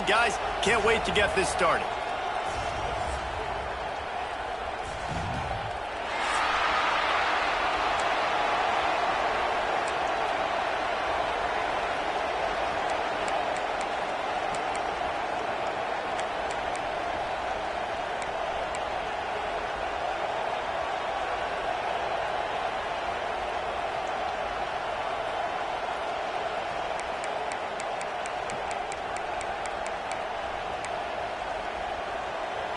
right, guys. Can't wait to get this started.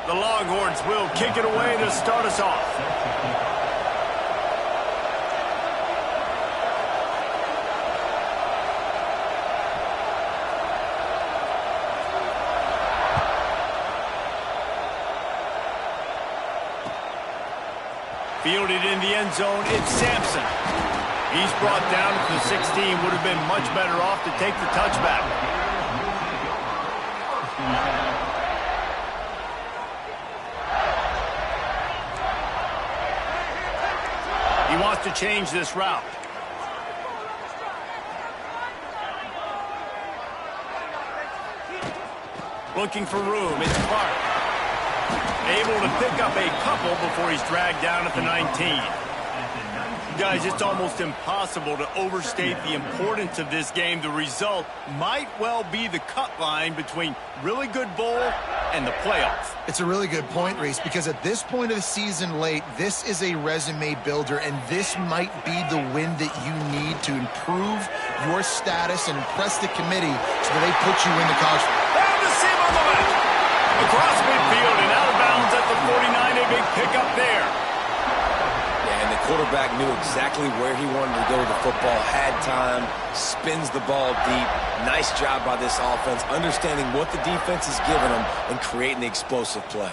The Longhorns will kick it away to start us off. Fielded in the end zone, it's Sampson. He's brought down to the 16. Would have been much better off to take the touchback. He wants to change this route. Looking for room, it's Clark. Able to pick up a couple before he's dragged down at the 19. Guys, it's almost impossible to overstate the importance of this game. The result might well be the cut line between really good bowl and the playoffs. It's a really good point, Reese, because at this point of the season late, this is a resume builder, and this might be the win that you need to improve your status and impress the committee so that they put you in the college. And the seam on the left. Across midfield and out of bounds at the 49. A big pickup there. Yeah, and the quarterback knew exactly where he wanted to go with the football, had time, spins the ball deep. Nice job by this offense, understanding what the defense is giving them and creating the explosive play.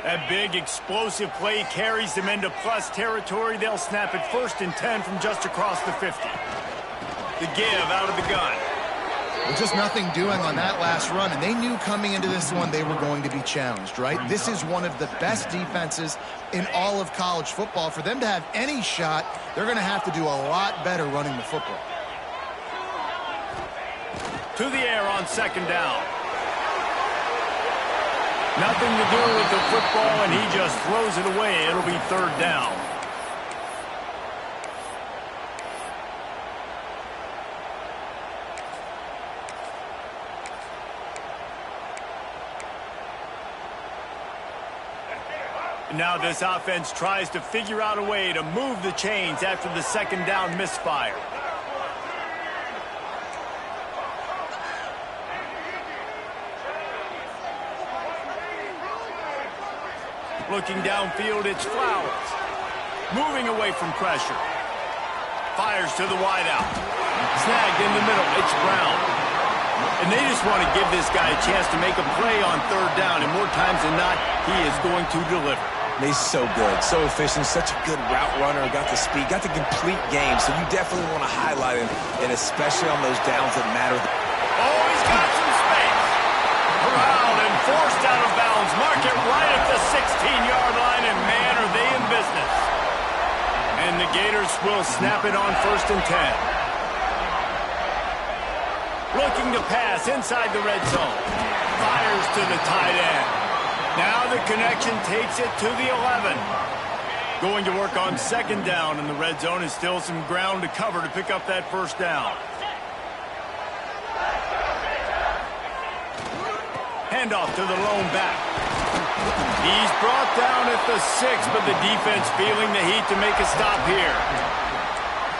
That big explosive play carries them into plus territory. They'll snap it 1st and 10 from just across the 50. The give out of the gun. Well, just nothing doing on that last run, and they knew coming into this one they were going to be challenged, right? This is one of the best defenses in all of college football. For them to have any shot, they're going to have to do a lot better running the football. To the air on 2nd down. Nothing to do with the football, and he just throws it away. It'll be 3rd down. Now this offense tries to figure out a way to move the chains after the 2nd down misfire. Looking downfield, it's Flowers. Moving away from pressure. Fires to the wideout. Snagged in the middle, it's Brown. And they just want to give this guy a chance to make a play on 3rd down, and more times than not, he is going to deliver. He's so good, so efficient, such a good route runner, got the speed, got the complete game, so you definitely want to highlight him, and especially on those downs that matter. Oh, he's got some space. Corralled and forced out of bounds. Mark it right at the 16-yard line, and man, are they in business. And the Gators will snap it on 1st and 10. Looking to pass inside the red zone. Fires to the tight end. Now the connection takes it to the 11. Going to work on 2nd down, and the red zone is still some ground to cover to pick up that 1st down. Handoff to the lone back. He's brought down at the 6, but the defense feeling the heat to make a stop here.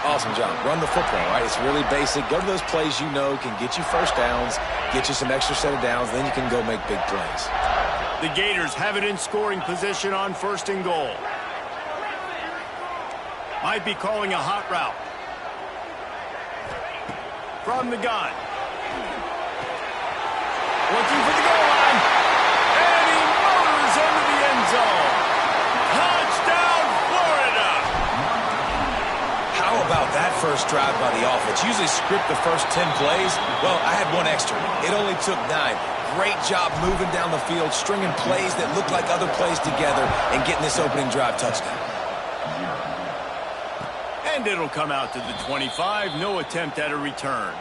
Awesome job. Run the football, right? It's really basic. Go to those plays you know can get you 1st downs, get you some extra set of downs, then you can go make big plays. The Gators have it in scoring position on 1st and goal. Might be calling a hot route. From the gun. Looking for the goal line. And he motors into the end zone. Touchdown, Florida! How about that first drive by the offense? Usually script the first 10 plays. Well, I had one extra. It only took 9. Great job moving down the field, stringing plays that look like other plays together, and getting this opening drive touchdown. And it'll come out to the 25. No attempt at a return.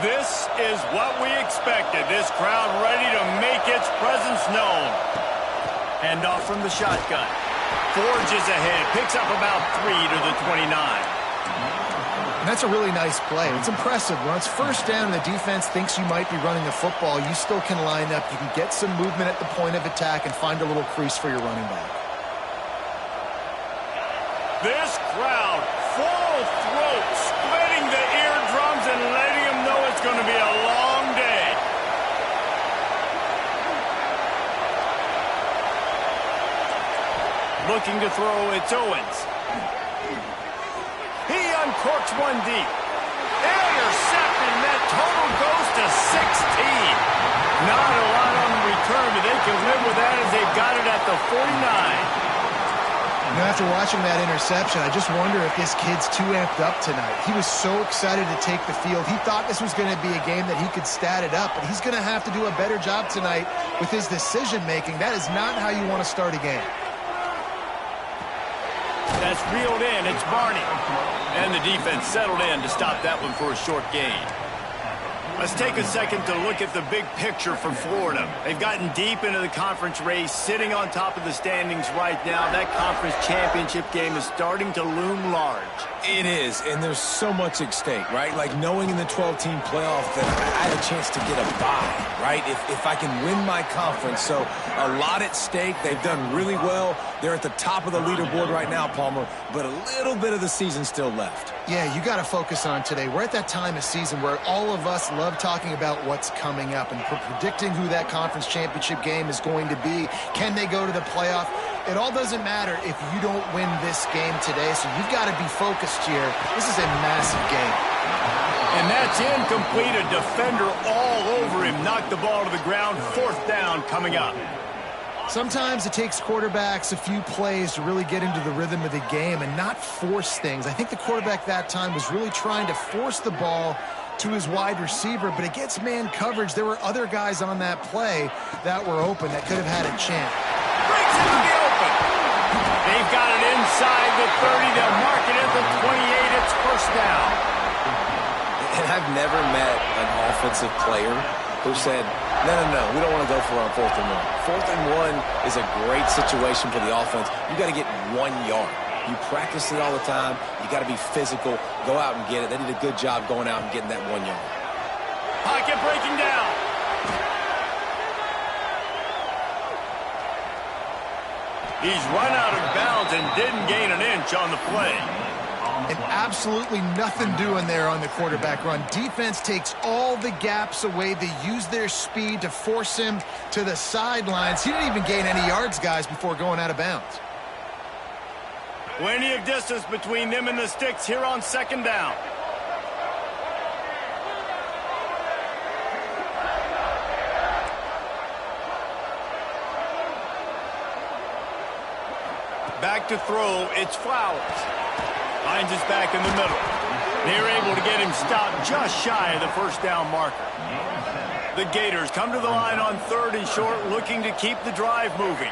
This is what we expected. This crowd ready to make its presence known. Hand off from the shotgun. Forges ahead. Picks up about 3 to the 29. And that's a really nice play. It's impressive. When it's first down and the defense thinks you might be running the football, you still can line up. You can get some movement at the point of attack and find a little crease for your running back. This crowd, full throat, splitting the eardrums and letting them know it's going to be a long day. Looking to throw, it's Owens. He uncorks one deep. Intercepted, and that total goes to 16. Not a lot on the return, but they can live with that as they've got it at the 49. You know, after watching that interception, I just wonder if this kid's too amped up tonight. He was so excited to take the field. He thought this was going to be a game that he could stat it up, but he's going to have to do a better job tonight with his decision-making. That is not how you want to start a game. That's reeled in. It's Barney. And the defense settled in to stop that one for a short gain. Let's take a second to look at the big picture for Florida. They've gotten deep into the conference race, sitting on top of the standings right now. That conference championship game is starting to loom large. It is, and there's so much at stake, right? Like knowing in the 12-team playoff that I had a chance to get a bye, right? If I can win my conference. So a lot at stake. They've done really well. They're at the top of the leaderboard right now, Palmer, but a little bit of the season still left. Yeah, you got to focus on today. We're at that time of season where all of us love talking about what's coming up and predicting who that conference championship game is going to be. Can they go to the playoff? It all doesn't matter if you don't win this game today, so you've got to be focused here. This is a massive game. And that's incomplete. A defender all over him. Knocked the ball to the ground. 4th down coming up. Sometimes it takes quarterbacks a few plays to really get into the rhythm of the game and not force things. I think the quarterback that time was really trying to force the ball to his wide receiver, but against man coverage, there were other guys on that play that were open that could have had a chance. Breaks into the open. They've got it inside the 30. They'll mark it at the 28. It's 1st down. And I've never met an offensive player who said, no, we don't want to go for it on 4th and 1. 4th and 1 is a great situation for the offense. You got to get 1 yard. You practice it all the time. You got to be physical. Go out and get it. They did a good job going out and getting that 1 yard. Pocket breaking down. He's run out of bounds and didn't gain an inch on the play. And absolutely nothing doing there on the quarterback run. Defense takes all the gaps away. They use their speed to force him to the sidelines. He didn't even gain any yards, guys, before going out of bounds. Plenty of distance between them and the sticks here on 2nd down. Back to throw, it's Flowers. Finds his back in the middle. They're able to get him stopped just shy of the 1st down marker. The Gators come to the line on 3rd and short, looking to keep the drive moving.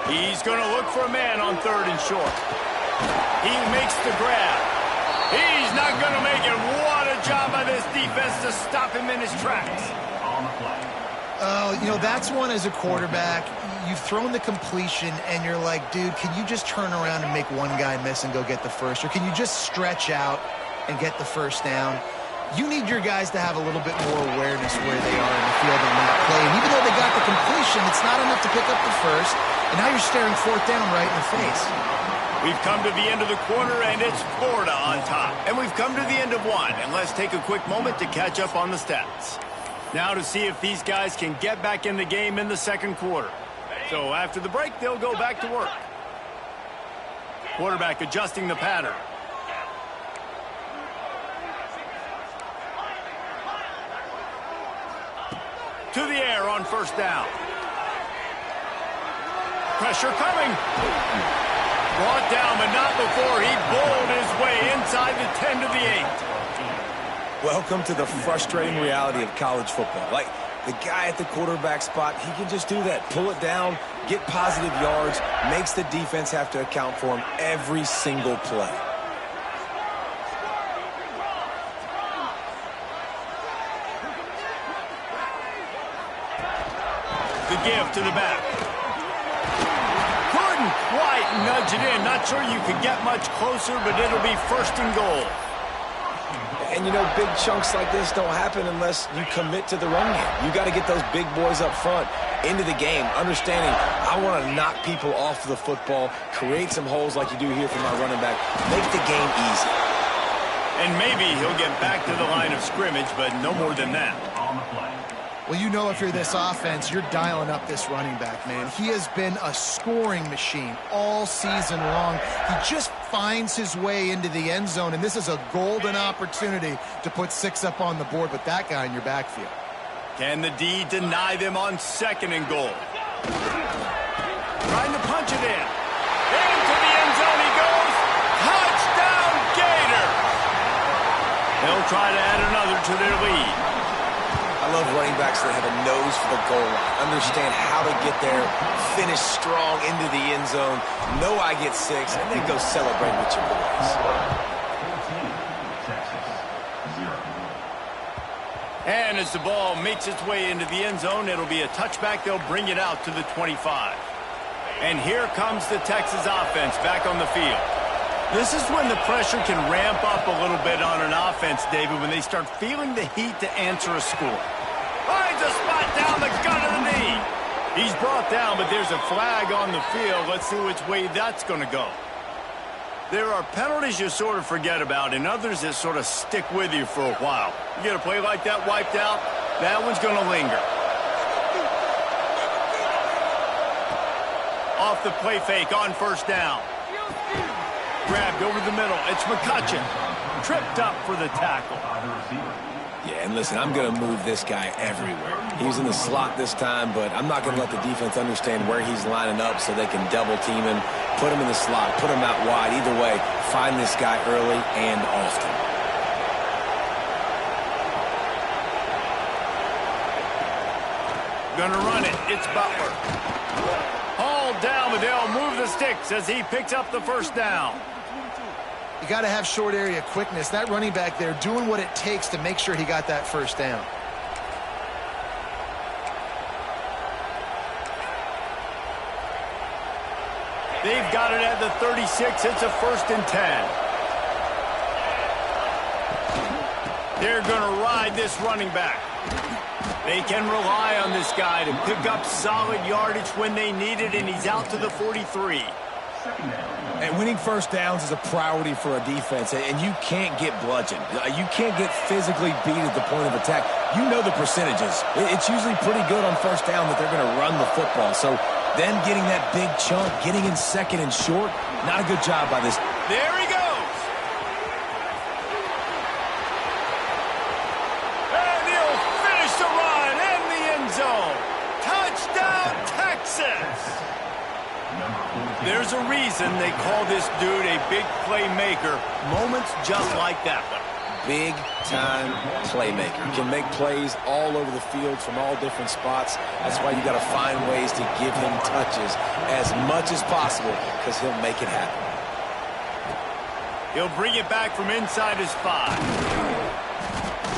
He's going to look for a man on 3rd and short. He makes the grab. He's not going to make it. What a job by this defense to stop him in his tracks. Oh, you know, that's one as a quarterback. You've thrown the completion, and you're like, dude, can you just turn around and make one guy miss and go get the first? Or can you just stretch out and get the 1st down? You need your guys to have a little bit more awareness where they are in the field on that play. And even though they got the completion, it's not enough to pick up the first. And now you're staring 4th down right in the face. We've come to the end of the quarter, and it's Florida on top. And we've come to the end of one. And let's take a quick moment to catch up on the stats. Now to see if these guys can get back in the game in the 2nd quarter. So after the break, they'll go back to work. Quarterback adjusting the pattern. To the air on 1st down. Pressure coming. Brought down, but not before he bowled his way inside the 10 to the 8. Welcome to the frustrating reality of college football. Like, the guy at the quarterback spot, he can just do that. Pull it down, get positive yards, makes the defense have to account for him every single play. The give to the back. Couldn't quite nudge it in. Not sure you could get much closer, but it'll be first and goal. And, you know, big chunks like this don't happen unless you commit to the run game. You got to get those big boys up front into the game, understanding I want to knock people off the football, create some holes like you do here for my running back, make the game easy. And maybe he'll get back to the line of scrimmage, but no more than that. Well, you know if you're this offense, you're dialing up this running back, man. He has been a scoring machine all season long. He just finds his way into the end zone, and this is a golden opportunity to put 6 up on the board with that guy in your backfield. Can the D deny them on second and goal? Trying to punch it in. Into the end zone he goes. Touchdown, Gator! They'll try to add another to their lead. I love running backs that have a nose for the goal line, understand how to get there, finish strong into the end zone, know I get 6, and then go celebrate with your boys. And as the ball makes its way into the end zone, it'll be a touchback. They'll bring it out to the 25. And here comes the Texas offense back on the field. This is when the pressure can ramp up a little bit on an offense, David, when they start feeling the heat to answer a score. Finds a spot down the gut of the knee. He's brought down, but there's a flag on the field. Let's see which way that's going to go. There are penalties you sort of forget about and others that sort of stick with you for a while. You get a play like that wiped out, that one's going to linger. Off the play fake on first down. Grabbed over the middle. It's McCutcheon. Tripped up for the tackle. Yeah, and listen, I'm going to move this guy everywhere. He's in the slot this time, but I'm not going to let the defense understand where he's lining up so they can double team him, put him in the slot, put him out wide. Either way, find this guy early and often. Gonna run it. It's Butler. Hauled down, but they'll move the sticks as he picks up the first down. You got to have short area quickness. That running back there doing what it takes to make sure he got that first down. They've got it at the 36. It's a 1st and 10. They're going to ride this running back. They can rely on this guy to pick up solid yardage when they need it, and he's out to the 43. And winning first downs is a priority for a defense, and you can't get bludgeoned. You can't get physically beat at the point of attack. You know the percentages. It's usually pretty good on first down that they're going to run the football. So them getting that big chunk, getting in second and short, not a good job by this. There he goes. And he'll finish the run in the end zone. Touchdown, Texas. There's a reason they call this dude a big playmaker. Moments just like that one. Big-time playmaker. Can make plays all over the field from all different spots. That's why you got to find ways to give him touches as much as possible because he'll make it happen. He'll bring it back from inside his 5.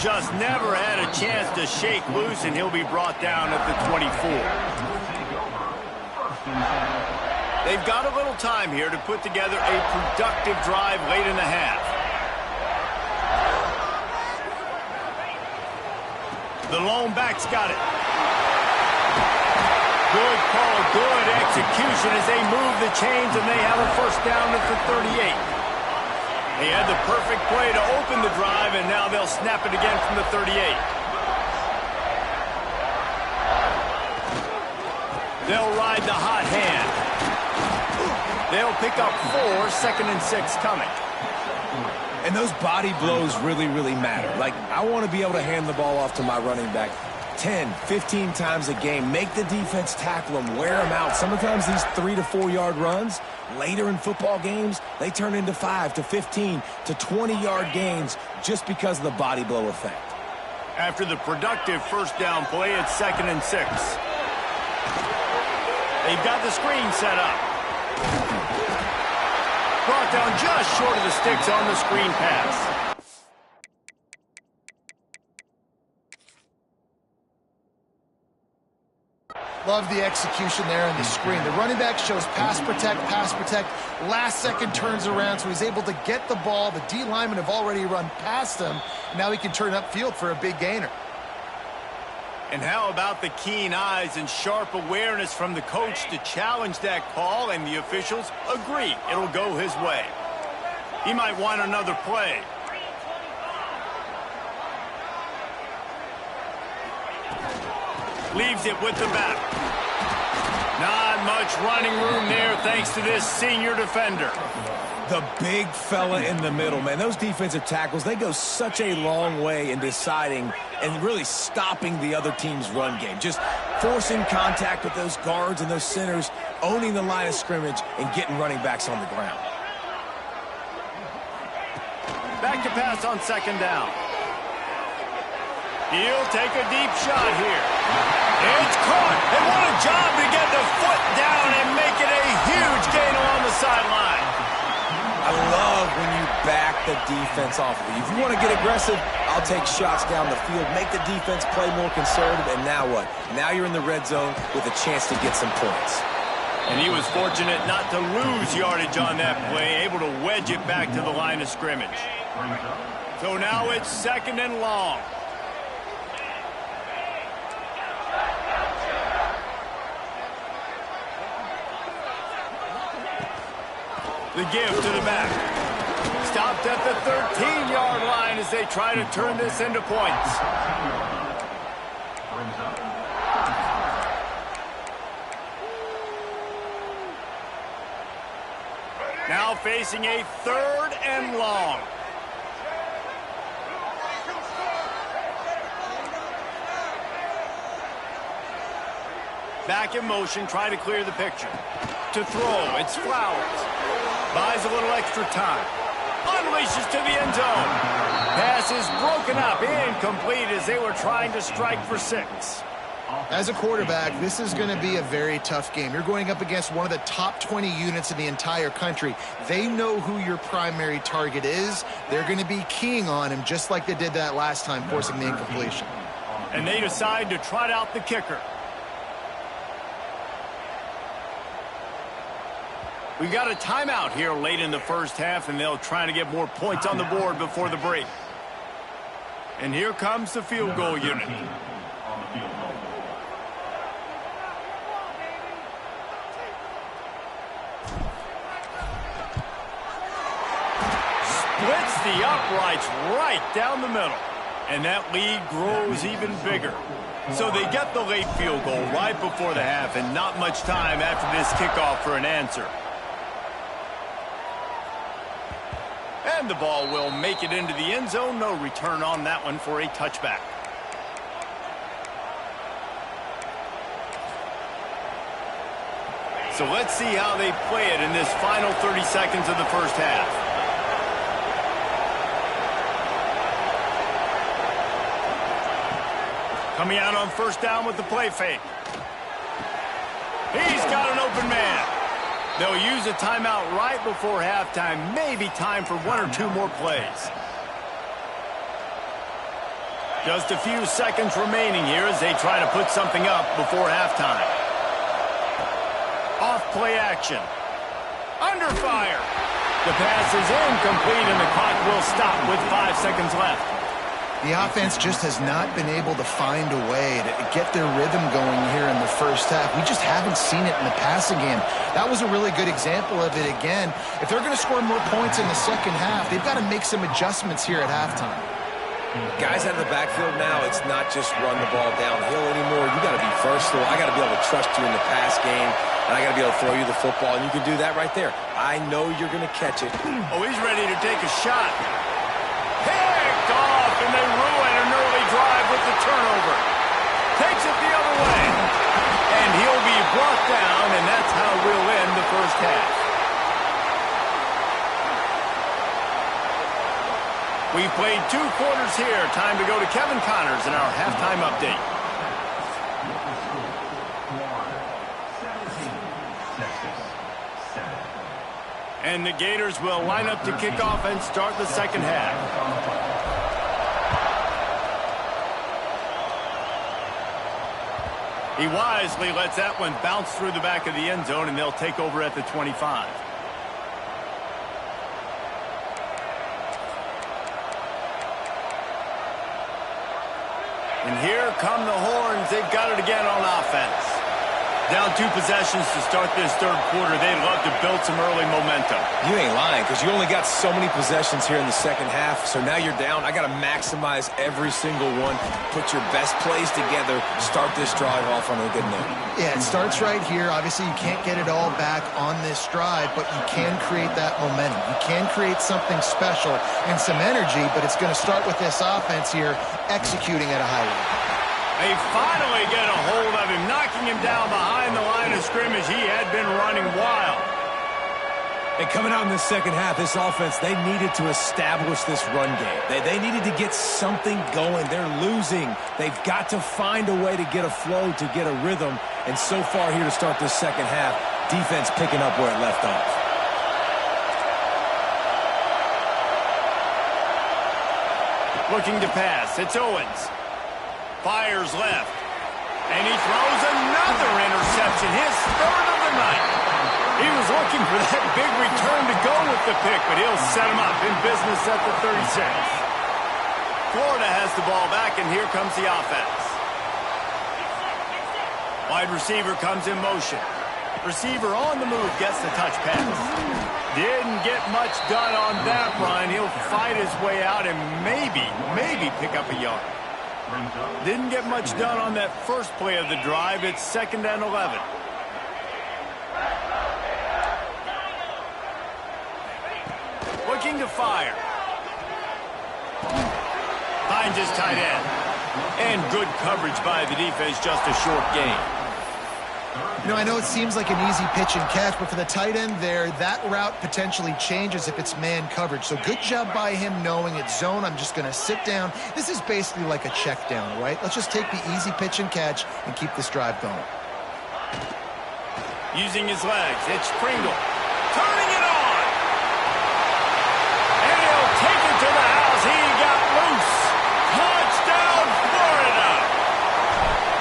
Just never had a chance to shake loose, and he'll be brought down at the 24. They've got a little time here to put together a productive drive late in the half. The lone back's got it. Good call, good execution as they move the chains, and they have a first down at the 38. He had the perfect play to open the drive, and now they'll snap it again from the 38. They'll ride the hot hand. They'll pick up 4, 2nd and 6 coming. And those body blows really, really matter. Like, I want to be able to hand the ball off to my running back 10, 15 times a game. Make the defense tackle them, wear them out. Sometimes these 3 to 4 yard runs, later in football games, they turn into 5 to 15 to 20 yard gains just because of the body blow effect. After the productive first down play, it's 2nd and 6. They've got the screen set up. Brought down just short of the sticks on the screen pass. Love the execution there in the screen. The running back shows pass protect, last second turns around, so he's able to get the ball. The D linemen have already run past him. Now he can turn upfield for a big gainer. And how about the keen eyes and sharp awareness from the coach to challenge that call, and the officials agree it'll go his way. He might want another play. Leaves it with the back. Not much running room there thanks to this senior defender. The big fella in the middle, man. Those defensive tackles, they go such a long way in deciding and really stopping the other team's run game. Just forcing contact with those guards and those centers, owning the line of scrimmage, and getting running backs on the ground. Back to pass on second down. He'll take a deep shot here. It's caught. And what a job to get the foot down and make it a huge gain along the sideline. I love when you back the defense off of you. If you want to get aggressive, I'll take shots down the field, make the defense play more conservative, and now what? Now you're in the red zone with a chance to get some points. And he was fortunate not to lose yardage on that play, able to wedge it back to the line of scrimmage. So now it's second and long. The give to the back. Stopped at the 13-yard line as they try to turn this into points. Now facing a third and long. Back in motion, try to clear the picture. To throw, it's Flowers. Buys a little extra time. Unleashes to the end zone. Pass is broken up, incomplete as they were trying to strike for 6. As a quarterback, this is going to be a very tough game. You're going up against one of the top 20 units in the entire country. They know who your primary target is. They're going to be keying on him just like they did that last time, forcing the incompletion. And they decide to trot out the kicker. We got a timeout here late in the first half, and they'll try to get more points on the board before the break. And here comes the field goal unit. Splits the uprights right down the middle. And that lead grows even bigger. So they get the late field goal right before the half, and not much time after this kickoff for an answer. And the ball will make it into the end zone. No return on that one for a touchback. So let's see how they play it in this final 30 seconds of the first half. Coming out on first down with the play fake. He's got an open man. They'll use a timeout right before halftime. Maybe time for 1 or 2 more plays. Just a few seconds remaining here as they try to put something up before halftime. Off play action. Under fire. The pass is incomplete and the clock will stop with 5 seconds left. The offense just has not been able to find a way to get their rhythm going here in the first half. We just haven't seen it in the passing game. That was a really good example of it again. If they're going to score more points in the second half, they've got to make some adjustments here at halftime. Guys out of the backfield now, it's not just run the ball downhill anymore. You got to be versatile. I got to be able to trust you in the pass game, and I got to be able to throw you the football, and you can do that right there. I know you're going to catch it. Oh, he's ready to take a shot. Picked off, and they ruin an early drive with the turnover. Takes it the other way. And he'll be brought down, and that's how we'll end the first half. We've played 2 quarters here. Time to go to Kevin Connors in our halftime update. And the Gators will line up to kick off and start the second half. He wisely lets that one bounce through the back of the end zone, and they'll take over at the 25. And here come the Horns. They've got it again on offense. Down 2 possessions to start this third quarter. They'd love to build some early momentum. You ain't lying, because you only got so many possessions here in the second half, so now you're down. I got to maximize every single one, put your best plays together, start this drive off on a good note. Yeah, it starts right here. Obviously, you can't get it all back on this drive, but you can create that momentum. You can create something special and some energy, but it's going to start with this offense here executing at a high level. They finally get a hold of him, knocking him down behind the line of scrimmage. He had been running wild. And coming out in the second half, this offense, they needed to establish this run game. They needed to get something going. They're losing. They've got to find a way to get a flow, to get a rhythm. And so far here to start this second half, defense picking up where it left off. Looking to pass. It's Owens. Fires left. And he throws another interception, his third of the night. He was looking for that big return to go with the pick, but he'll set him up in business at the 36. Florida has the ball back, and here comes the offense. Wide receiver comes in motion. Receiver on the move, gets the touch pass. Didn't get much done on that run. He'll fight his way out and maybe pick up a yard. Didn't get much done on that first play of the drive. It's 2nd and 11. Looking to fire. Finds his tight end. And good coverage by the defense, just a short gain. You know, I know it seems like an easy pitch and catch, but for the tight end there, that route potentially changes if it's man coverage. So good job by him knowing it's zone. I'm just going to sit down. This is basically like a check down, right? Let's just take the easy pitch and catch and keep this drive going. Using his legs, it's Pringle. Turning it on. And he'll take it to the house. He got loose. Touchdown, Florida.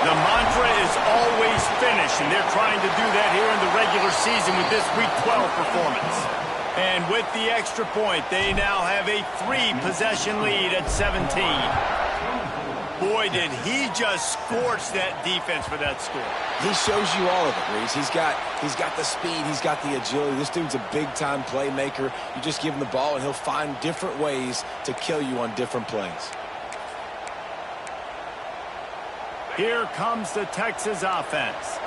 The mantra is always finish, and they're trying to do that here in the regular season with this Week 12 performance. And with the extra point, they now have a 3-possession lead at 17. Boy, did he just scorch that defense for that score. He shows you all of it, Reese. He's got the speed, he's got the agility. This dude's a big-time playmaker. You just give him the ball, and he'll find different ways to kill you on different plays. Here comes the Texas offense.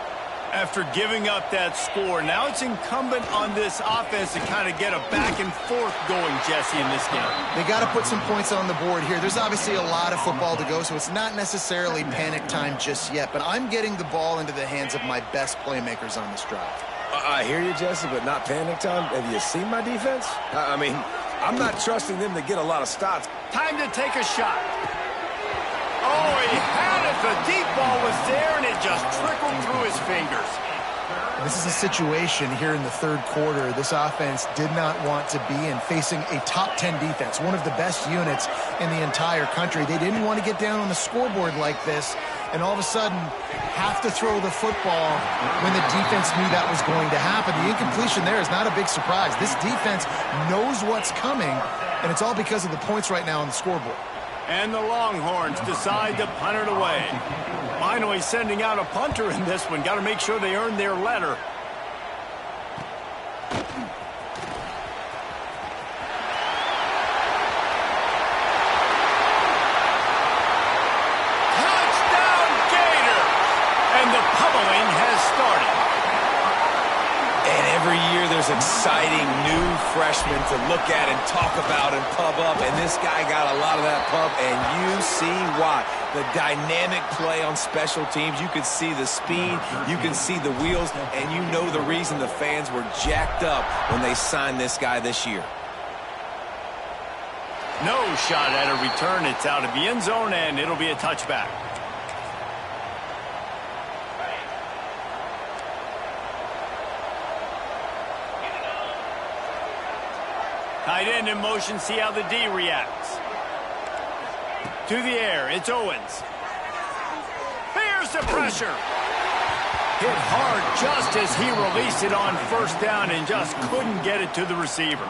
After giving up that score, now it's incumbent on this offense to kind of get a back and forth going, Jesse, in this game. They got to put some points on the board here. There's obviously a lot of football to go, so it's not necessarily panic time just yet, but I'm getting the ball into the hands of my best playmakers on this drive. I hear you, Jesse, but not panic time. Have you seen my defense? I mean, I'm not trusting them to get a lot of stops. Time to take a shot. Oh, he had it. The deep ball was there, and it just trickled through his fingers. This is a situation here in the third quarter this offense did not want to be in, facing a top 10 defense, one of the best units in the entire country. They didn't want to get down on the scoreboard like this and all of a sudden have to throw the football when the defense knew that was going to happen. The incompletion there is not a big surprise. This defense knows what's coming, and it's all because of the points right now on the scoreboard. And the Longhorns decide to punt it away. Finally sending out a punter in this one. Got to make sure they earn their letter. Touchdown, Gators! And the pummeling has started. And every year there's exciting new freshmen to look at and talk about and pub up, and this guy got a lot of that pub, and you see why. The dynamic play on special teams, you can see the speed, you can see the wheels, and you know the reason the fans were jacked up when they signed this guy this year. No shot at a return. It's out of the end zone, and it'll be a touchback. Tight end in motion, see how the D reacts. To the air, it's Owens. Fires Here's the pressure. Hit hard just as he released it on first down and just couldn't get it to the receiver.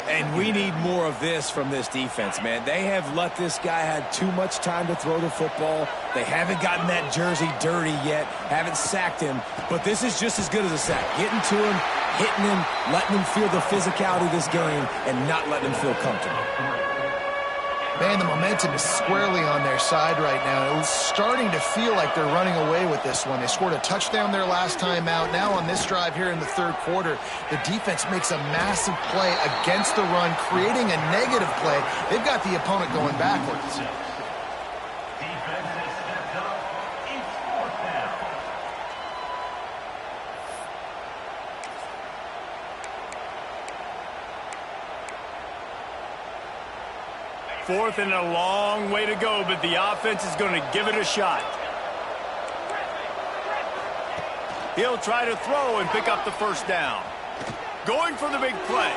And we need more of this from this defense, man. They have let this guy have too much time to throw the football. They haven't gotten that jersey dirty yet, haven't sacked him. But this is just as good as a sack. Getting to him, hitting him, letting him feel the physicality of this game, and not letting him feel comfortable. Man, the momentum is squarely on their side right now. It's starting to feel like they're running away with this one. They scored a touchdown their last time out. Now on this drive here in the third quarter, the defense makes a massive play against the run, creating a negative play. They've got the opponent going backwards. Fourth and a long way to go, but the offense is going to give it a shot. He'll try to throw and pick up the first down. Going for the big play.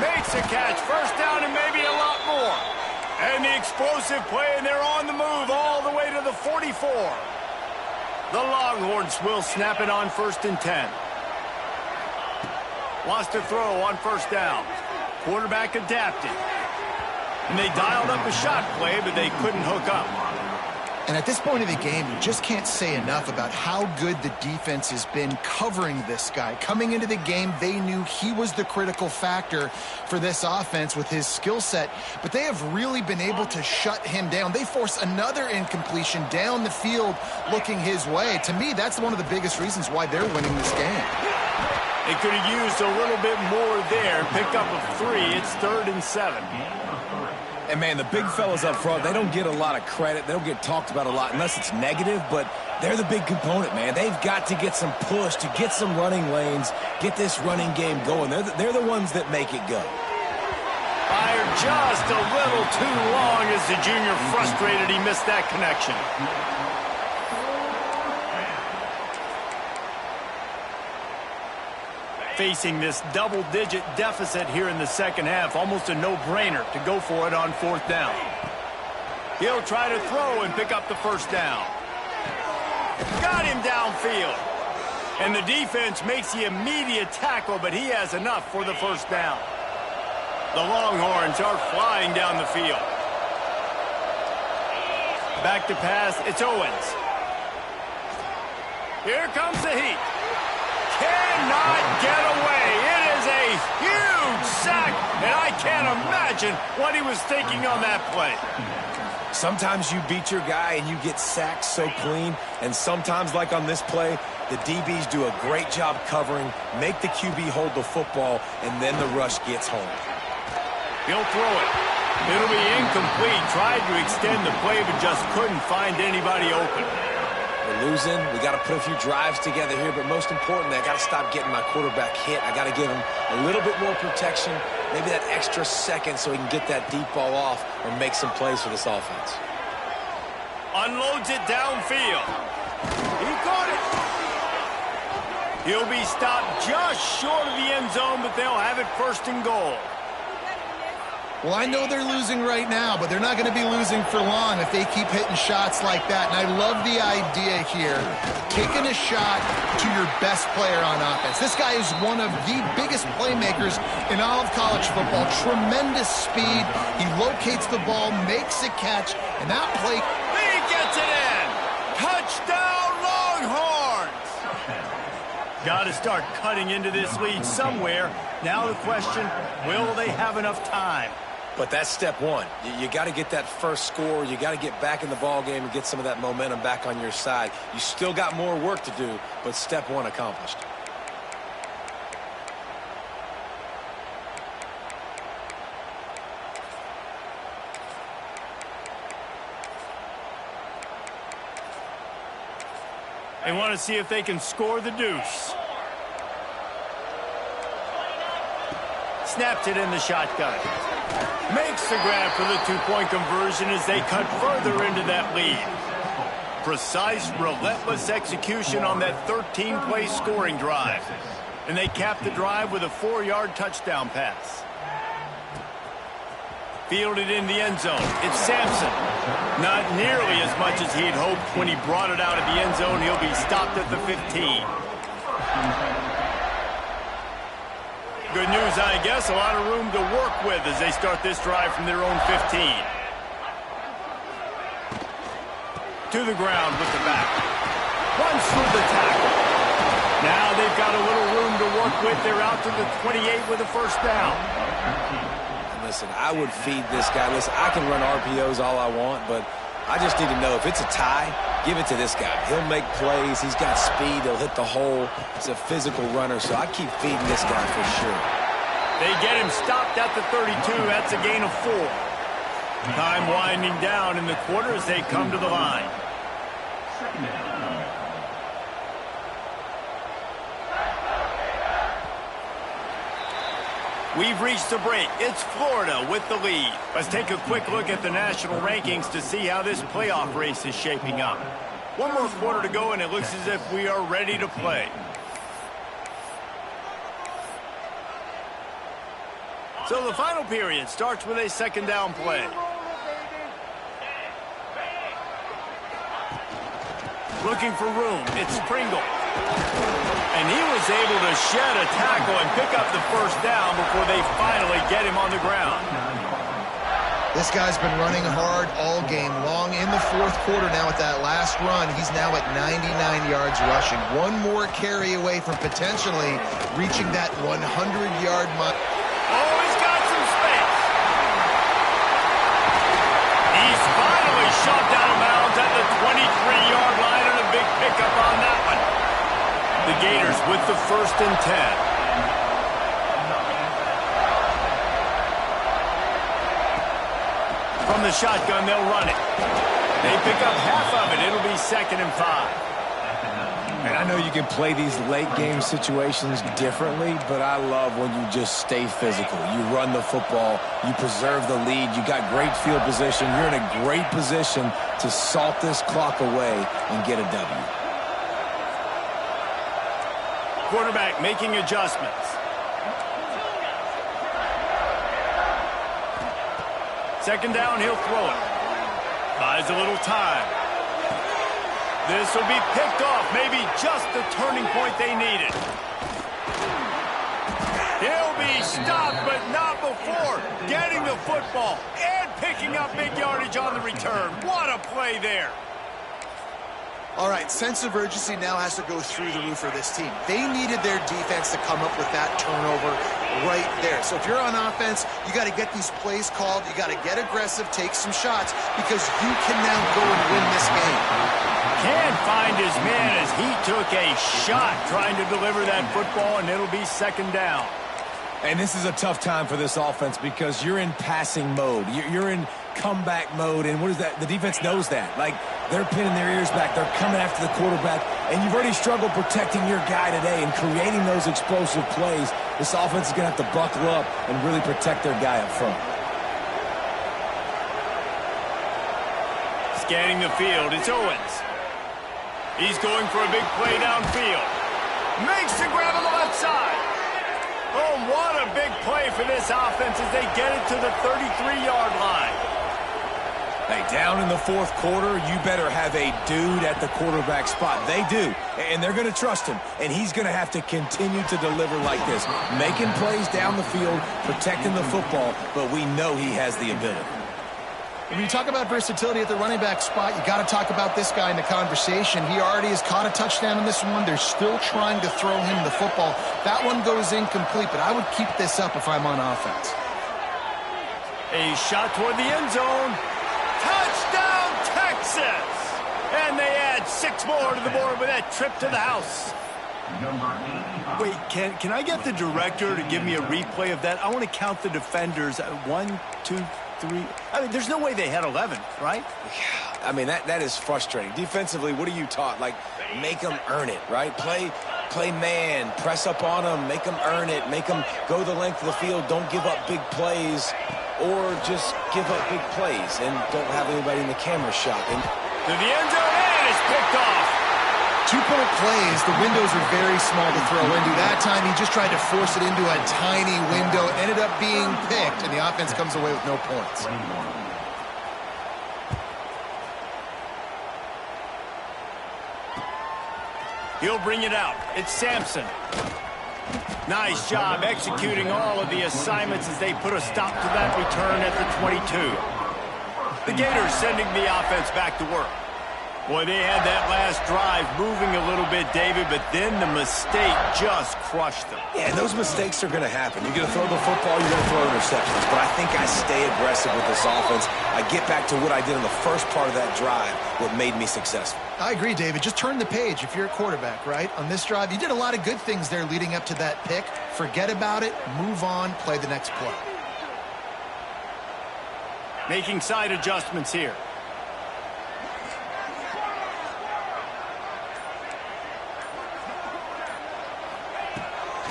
Makes a catch. First down and maybe a lot more. And the explosive play, and they're on the move all the way to the 44. The Longhorns will snap it on 1st and 10. Wants to throw on first down. Quarterback adapted. And they dialed up a shot play, but they couldn't hook up. And at this point of the game, you just can't say enough about how good the defense has been covering this guy. Coming into the game, they knew he was the critical factor for this offense with his skill set, but they have really been able to shut him down. They force another incompletion down the field looking his way. To me, that's one of the biggest reasons why they're winning this game. They could have used a little bit more there. Pick up a 3. It's 3rd and 7. And, man, the big fellas up front, they don't get a lot of credit. They don't get talked about a lot unless it's negative, but they're the big component, man. They've got to get some push, to get some running lanes, get this running game going. They're the ones that make it go. Fired just a little too long as the junior frustrated he missed that connection. Facing this double-digit deficit here in the second half, almost a no-brainer to go for it on 4th down. He'll try to throw and pick up the first down. Got him downfield. And the defense makes the immediate tackle, but he has enough for the first down. The Longhorns are flying down the field. Back to pass, it's Owens. Here comes the heat. Cannot get away. It is a huge sack, and I can't imagine what he was thinking on that play. Sometimes you beat your guy and you get sacked so clean, and sometimes, like on this play, the DBs do a great job covering, make the QB hold the football, and then the rush gets home. He'll throw it. It'll be incomplete. Tried to extend the play, but just couldn't find anybody open. We're losing. We got to put a few drives together here, but most importantly, I got to stop getting my quarterback hit. I got to give him a little bit more protection, maybe that extra second so he can get that deep ball off or make some plays for this offense. Unloads it downfield. He caught it. He'll be stopped just short of the end zone, but they'll have it 1st and goal. Well, I know they're losing right now, but they're not going to be losing for long if they keep hitting shots like that. And I love the idea here, taking a shot to your best player on offense. This guy is one of the biggest playmakers in all of college football. Tremendous speed. He locates the ball, makes a catch, and that play... He gets it in! Touchdown, Longhorns! Got to start cutting into this lead somewhere. Now the question, will they have enough time? But that's step one. You got to get that first score. You got to get back in the ball game and get some of that momentum back on your side. You still got more work to do, but step one accomplished. They want to see if they can score the deuce. Snaps it in the shotgun. Makes the grab for the two-point conversion as they cut further into that lead. Precise, relentless execution on that 13-play scoring drive. And they cap the drive with a 4-yard touchdown pass. Fielded in the end zone. It's Sampson. Not nearly as much as he'd hoped when he brought it out of the end zone. He'll be stopped at the 15. Good news, I guess. A lot of room to work with as they start this drive from their own 15. To the ground with the back. Runs through the tackle. Now they've got a little room to work with. They're out to the 28 with a first down. Listen, I would feed this guy. Listen, I can run RPOs all I want, but I just need to know if it's a tie, give it to this guy. He'll make plays. He's got speed. He'll hit the hole. He's a physical runner, so I keep feeding this guy for sure. They get him stopped at the 32. That's a gain of 4. Time winding down in the quarter as they come to the line. We've reached the break. It's Florida with the lead. Let's take a quick look at the national rankings to see how this playoff race is shaping up. One more quarter to go, and it looks as if we are ready to play. So the final period starts with a second down play. Looking for room. It's Pringle. And he was able to shed a tackle and pick up the first down before they finally get him on the ground. This guy's been running hard all game long. In the fourth quarter now with that last run, he's now at 99 yards rushing. One more carry away from potentially reaching that 100-yard mark. Oh, he's got some space. He's finally shoved out of bounds at the 23-yard line, and a big pickup on that one. The Gators with the 1st and 10. From the shotgun, they'll run it. They pick up half of it. It'll be 2nd and 5. And I know you can play these late-game situations differently, but I love when you just stay physical. You run the football. You preserve the lead. You got great field position. You're in a great position to salt this clock away and get a W. Quarterback making adjustments. Second down, he'll throw it. Buys a little time. This will be picked off. Maybe just the turning point they needed. He'll be stopped, but not before getting the football and picking up big yardage on the return. What a play there. All right, sense of urgency now has to go through the roof for this team. They needed their defense to come up with that turnover right there. So if you're on offense, you got to get these plays called. You got to get aggressive, take some shots, because you can now go and win this game. Can't find his man as he took a shot trying to deliver that football, and it'll be 2nd down. And this is a tough time for this offense because you're in passing mode. You're in comeback mode, and what is that? The defense knows that. Like, they're pinning their ears back. They're coming after the quarterback, and you've already struggled protecting your guy today and creating those explosive plays. This offense is going to have to buckle up and really protect their guy up front. Scanning the field, it's Owens. He's going for a big play downfield. Makes the grab on the left side. Oh, what a big play for this offense as they get it to the 33-yard line. Hey, down in the fourth quarter, you better have a dude at the quarterback spot. They do, and they're going to trust him, and he's going to have to continue to deliver like this, making plays down the field, protecting the football, but we know he has the ability. When you talk about versatility at the running back spot, you got to talk about this guy in the conversation. He already has caught a touchdown in this one. They're still trying to throw him the football. That one goes incomplete, but I would keep this up if I'm on offense. A shot toward the end zone. Touchdown, Texas! And they add 6 more to the board with that trip to the house. Wait, can I get the director to give me a replay of that? I want to count the defenders. 1, 2, 3. I mean, there's no way they had 11, right? I mean, that is frustrating. Defensively, what are you taught? Like, make them earn it, right? Play man, press up on them, make them earn it, make them go the length of the field, don't give up big plays, or just give up big plays and don't have anybody in the camera shot. And to the end zone, and it's picked off. 2-point plays, the windows are very small to throw into. That time, he just tried to force it into a tiny window, ended up being picked, and the offense comes away with no points. He'll bring it out. It's Sampson. Nice job executing all of the assignments as they put a stop to that return at the 22. The Gators sending the offense back to work. Boy, they had that last drive moving a little bit, David, but then the mistake just crushed them. Yeah, those mistakes are going to happen. You're going to throw the football, you're going to throw interceptions. But I think I stay aggressive with this offense. I get back to what I did in the first part of that drive, what made me successful. I agree, David. Just turn the page if you're a quarterback, right? On this drive, you did a lot of good things there leading up to that pick. Forget about it, move on, play the next play. Making side adjustments here.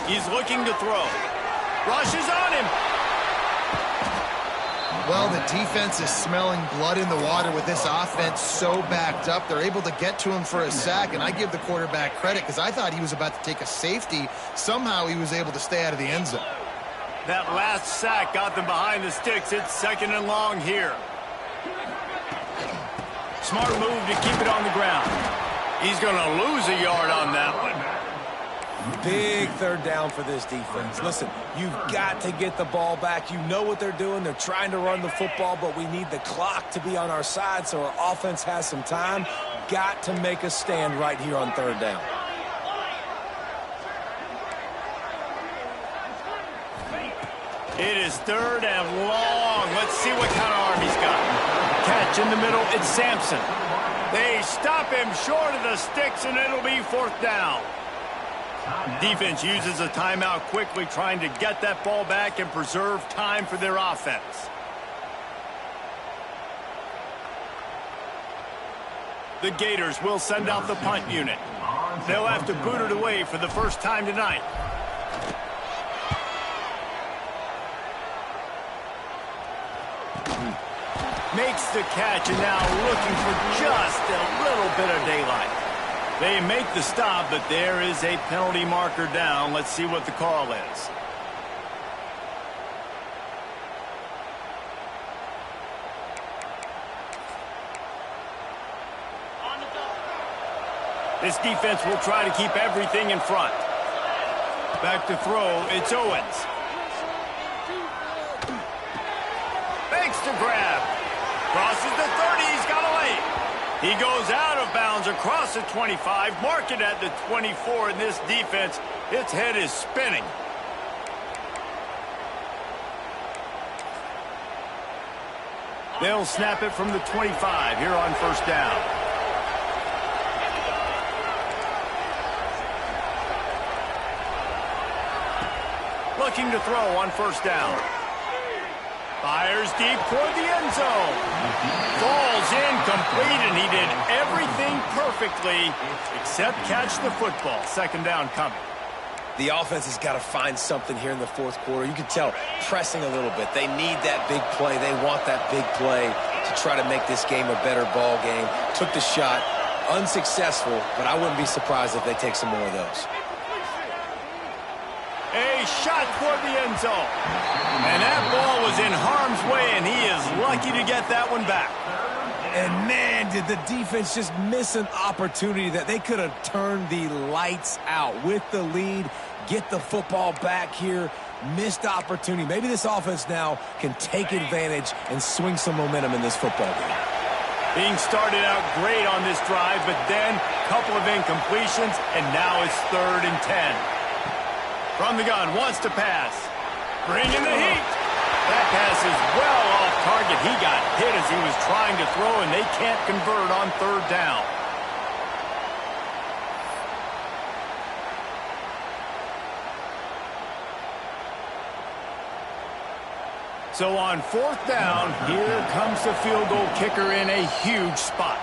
He's looking to throw. Rushes on him. Well, the defense is smelling blood in the water with this offense so backed up. They're able to get to him for a sack, and I give the quarterback credit because I thought he was about to take a safety. Somehow he was able to stay out of the end zone. That last sack got them behind the sticks. It's 2nd and long here. Smart move to keep it on the ground. He's going to lose a yard on that one. Big 3rd down for this defense. Listen, you've got to get the ball back. You know what they're doing. They're trying to run the football, but we need the clock to be on our side so our offense has some time. Got to make a stand right here on 3rd down. It is 3rd and long. Let's see what kind of arm he's got. Catch in the middle. It's Sampson. They stop him short of the sticks, and it'll be 4th down. Defense uses a timeout quickly, trying to get that ball back and preserve time for their offense. The Gators will send out the punt unit. They'll have to boot it away for the first time tonight. Makes the catch, and now looking for just a little bit of daylight. They make the stop, but there is a penalty marker down. Let's see what the call is. This defense will try to keep everything in front. Back to throw, it's Owens. Makes the grab. Crosses the 30, he's got a lane. He goes out of bounds across the 25, mark it at the 24, and this defense, its head is spinning. They'll snap it from the 25 here on 1st down. Looking to throw on 1st down. Fires deep toward the end zone. Falls incomplete, and he did everything perfectly except catch the football. 2nd down coming. The offense has got to find something here in the 4th quarter. You can tell pressing a little bit. They need that big play. They want that big play to try to make this game a better ball game. Took the shot. Unsuccessful, but I wouldn't be surprised if they take some more of those. A shot toward the end zone. And that ball was in harm's way, and he is lucky to get that one back. And, man, did the defense just miss an opportunity that they could have turned the lights out with the lead, get the football back here. Missed opportunity. Maybe this offense now can take advantage and swing some momentum in this football game. Being started out great on this drive, but then a couple of incompletions, and now it's 3rd and 10. From the gun, wants to pass. Bringing the heat. That pass is well off target. He got hit as he was trying to throw, and they can't convert on 3rd down. So on 4th down, here comes the field goal kicker in a huge spot.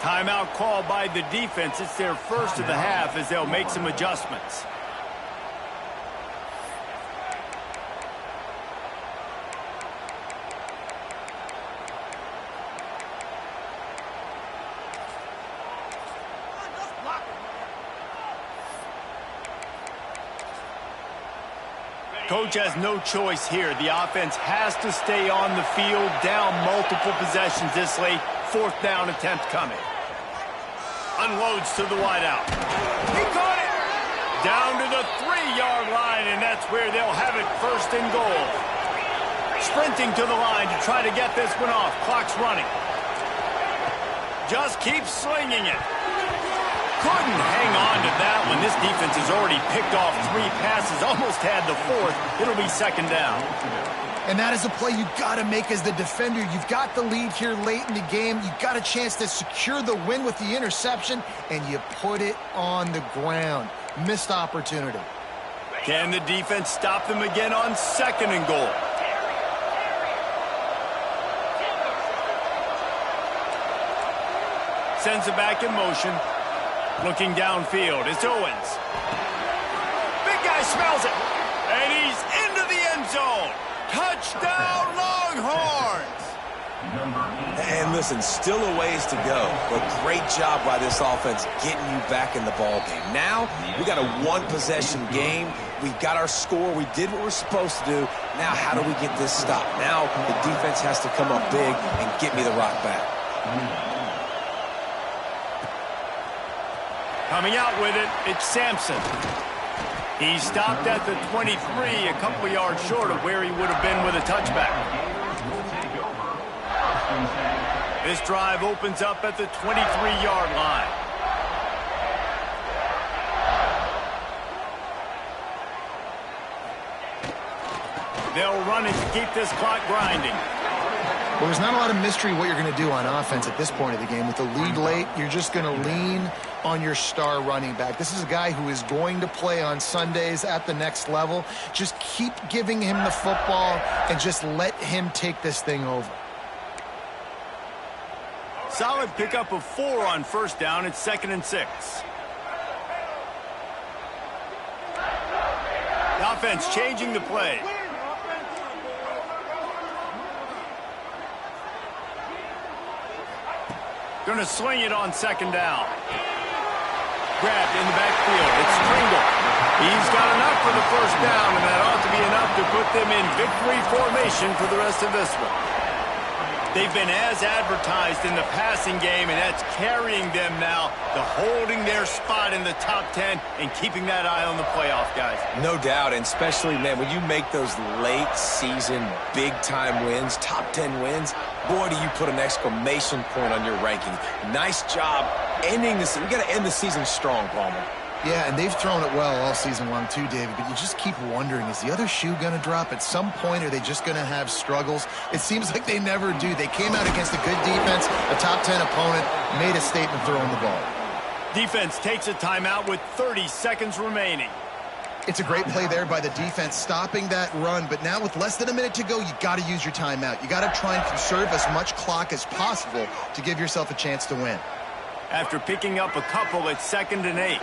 Timeout called by the defense. It's their first of the half as they'll make some adjustments. Coach has no choice here. The offense has to stay on the field, down multiple possessions this late. 4th down attempt coming. Unloads to the wideout. He caught it! Down to the 3-yard line, and that's where they'll have it, first and goal. Sprinting to the line to try to get this one off. Clock's running. Just keeps slinging it. Couldn't hang on to that one. This defense has already picked off 3 passes, almost had the 4th. It'll be second down. And that is a play you've got to make as the defender. You've got the lead here late in the game. You've got a chance to secure the win with the interception, and you put it on the ground. Missed opportunity. Can the defense stop them again on second and goal? Sends it back in motion. Looking downfield, it's Owens. Big guy smells it. And he's into the end zone. Touchdown, Longhorns! And listen, still a ways to go, but great job by this offense getting you back in the ball game. Now, we got a 1-possession game. We got our score. We did what we're supposed to do. Now, how do we get this stopped? Now, the defense has to come up big and get me the rock back. Coming out with it, it's Sampson. He stopped at the 23, a couple of yards short of where he would have been with a touchback. This drive opens up at the 23-yard line. They'll run it to keep this clock grinding. Well, there's not a lot of mystery what you're going to do on offense at this point of the game. With the lead late, you're just going to lean on your star running back. This is a guy who is going to play on Sundays at the next level. Just keep giving him the football and just let him take this thing over. Solid pickup of 4 on first down. It's 2nd and 6. The offense changing the play. Going to sling it on 2nd down. Grabbed in the backfield. It's Pringle. He's got enough for the first down, and that ought to be enough to put them in victory formation for the rest of this one. They've been as advertised in the passing game, and that's carrying them now to holding their spot in the top 10 and keeping that eye on the playoff, guys. No doubt, and especially, man, when you make those late-season, big-time wins, top 10 wins, boy, do you put an exclamation point on your ranking. Nice job ending the season. We got to end the season strong, Palmer. Yeah, and they've thrown it well all season long too, David, but you just keep wondering, is the other shoe going to drop at some point? Are they just going to have struggles? It seems like they never do. They came out against a good defense, a top 10 opponent, made a statement throwing the ball. Defense takes a timeout with 30 seconds remaining. It's a great play there by the defense, stopping that run, but now with less than a minute to go, you got to use your timeout. You got to try and conserve as much clock as possible to give yourself a chance to win. After picking up a couple, it's 2nd and 8.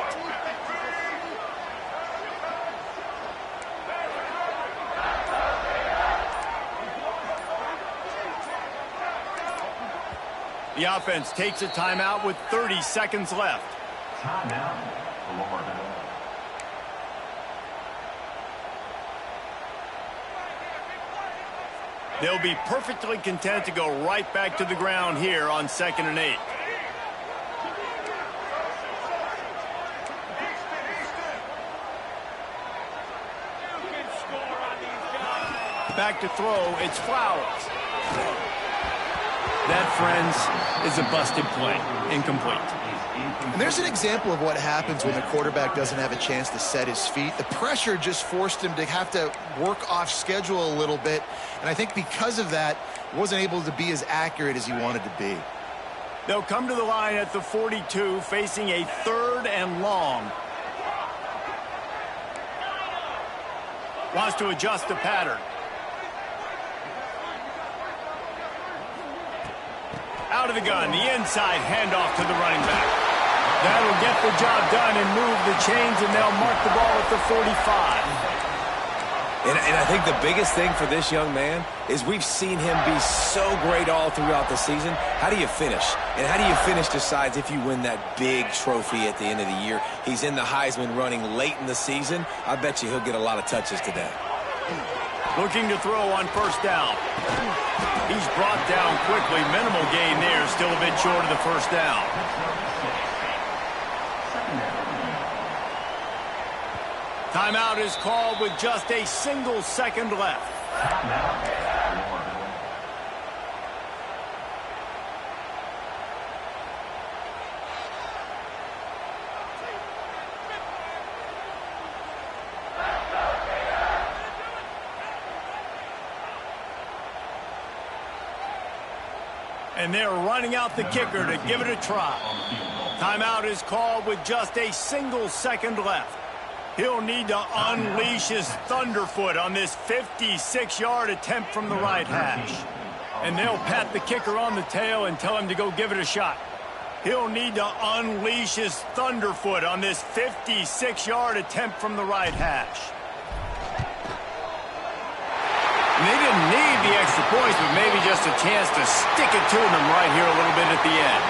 The offense takes a timeout with 30 seconds left. Timeout. They'll be perfectly content to go right back to the ground here on 2nd and 8. Back to throw, it's Flowers. That, friends, is a busted play. Incomplete. And there's an example of what happens when the quarterback doesn't have a chance to set his feet. The pressure just forced him to have to work off schedule a little bit. And I think because of that, he wasn't able to be as accurate as he wanted to be. They'll come to the line at the 42, facing a 3rd and long. Wants to adjust the pattern. Out of the gun, the inside handoff to the running back. That'll get the job done and move the chains, and they'll mark the ball at the 45. And I think the biggest thing for this young man is we've seen him be so great all throughout the season. How do you finish? And how do you finish decides if you win that big trophy at the end of the year. He's in the Heisman running late in the season. I bet you he'll get a lot of touches today. Looking to throw on first down. He's brought down quickly. Minimal gain there. Still a bit short of the first down. Timeout is called with just a single second left. And they're running out the kicker to give it a try. Timeout is called with just a single second left. He'll need to unleash his thunderfoot on this 56-yard attempt from the right hash. And they'll pat the kicker on the tail and tell him to go give it a shot. He'll need to unleash his thunderfoot on this 56-yard attempt from the right hash. And they didn't need the extra points, but maybe just a chance to stick it to them right here a little bit at the end.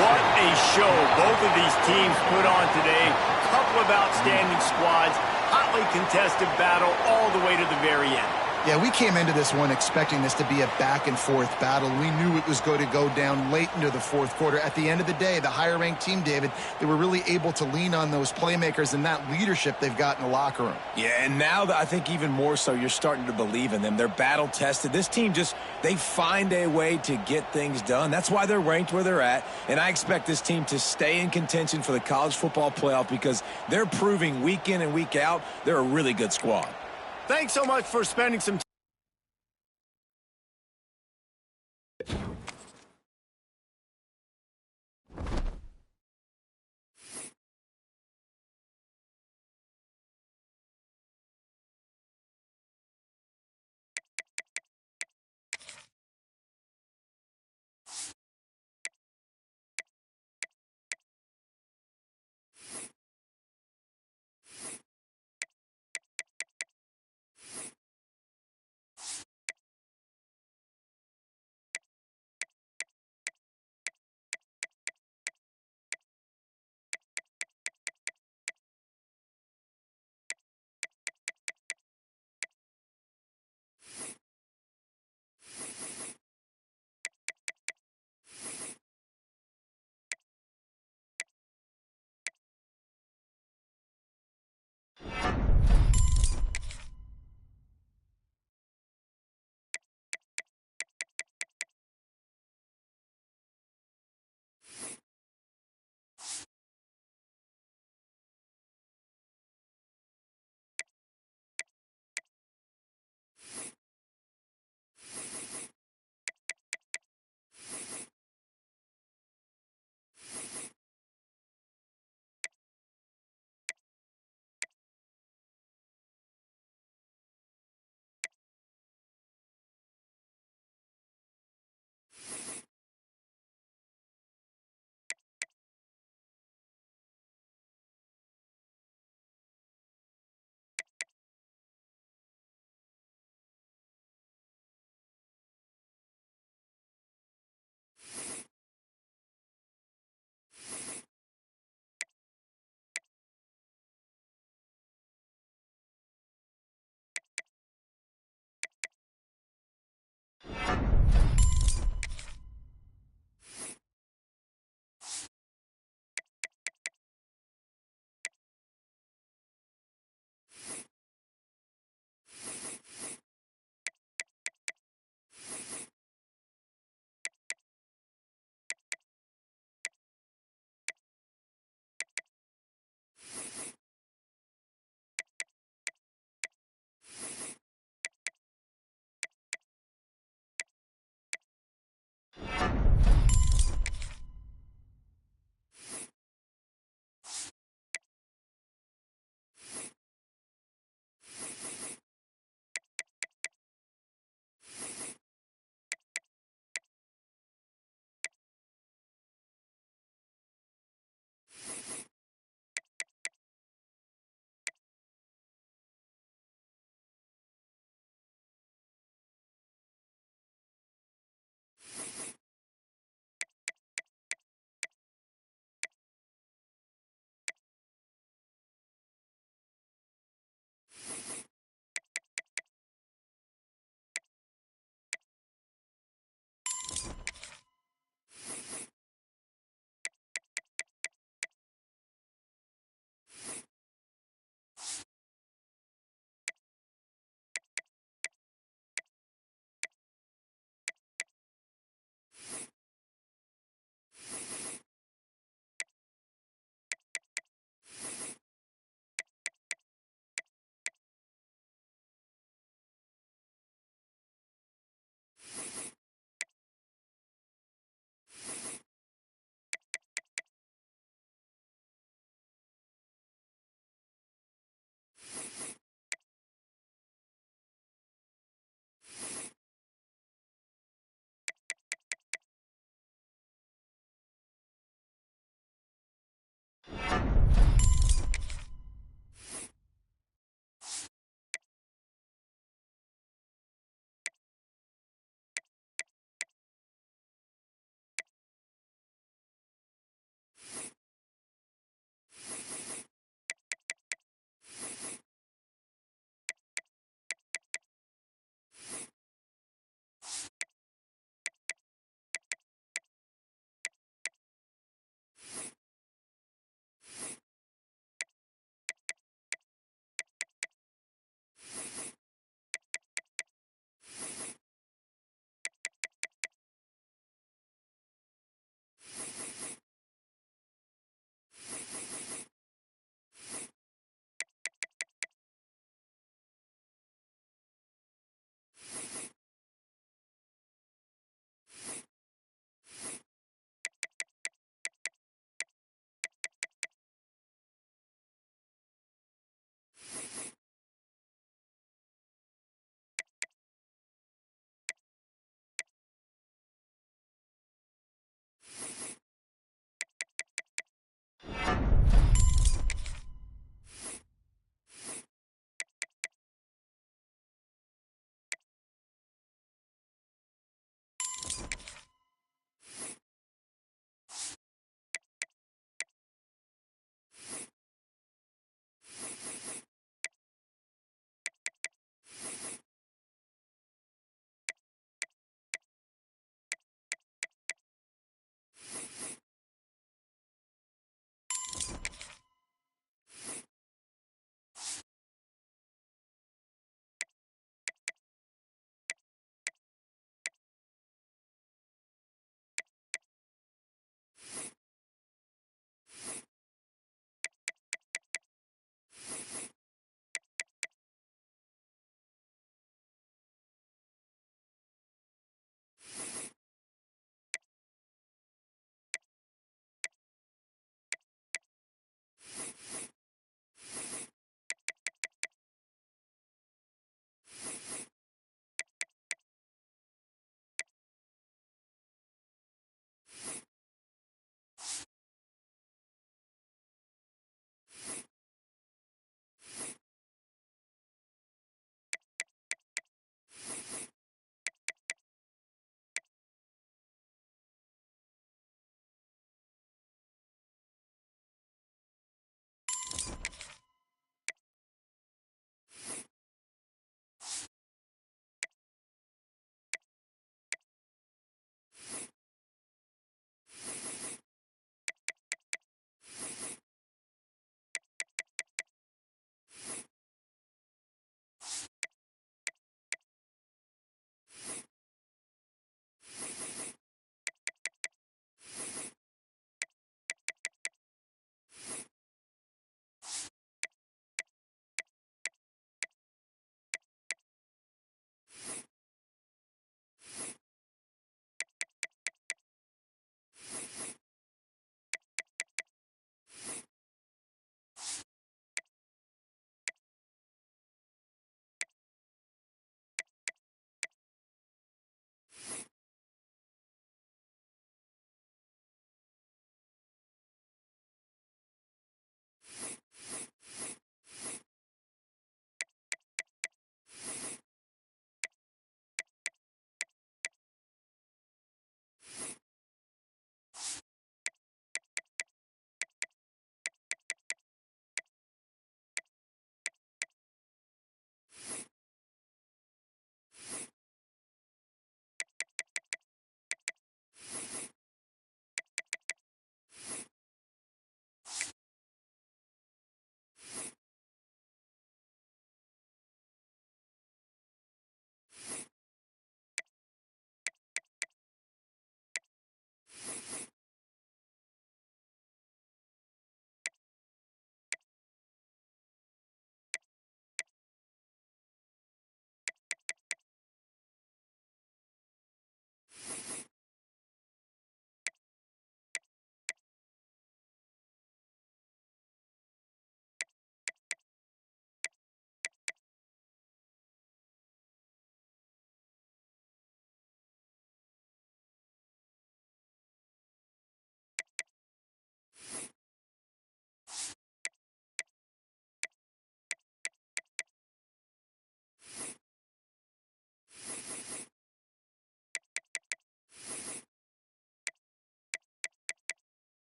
What a show both of these teams put on today. Couple of outstanding squads, hotly contested battle all the way to the very end. Yeah, we came into this one expecting this to be a back-and-forth battle. We knew it was going to go down late into the fourth quarter. At the end of the day, the higher-ranked team, David, they were really able to lean on those playmakers and that leadership they've got in the locker room. Yeah, and now I think even more so, you're starting to believe in them. They're battle-tested. This team they find a way to get things done. That's why they're ranked where they're at, and I expect this team to stay in contention for the college football playoff because they're proving week in and week out they're a really good squad. Thanks so much for spending some time.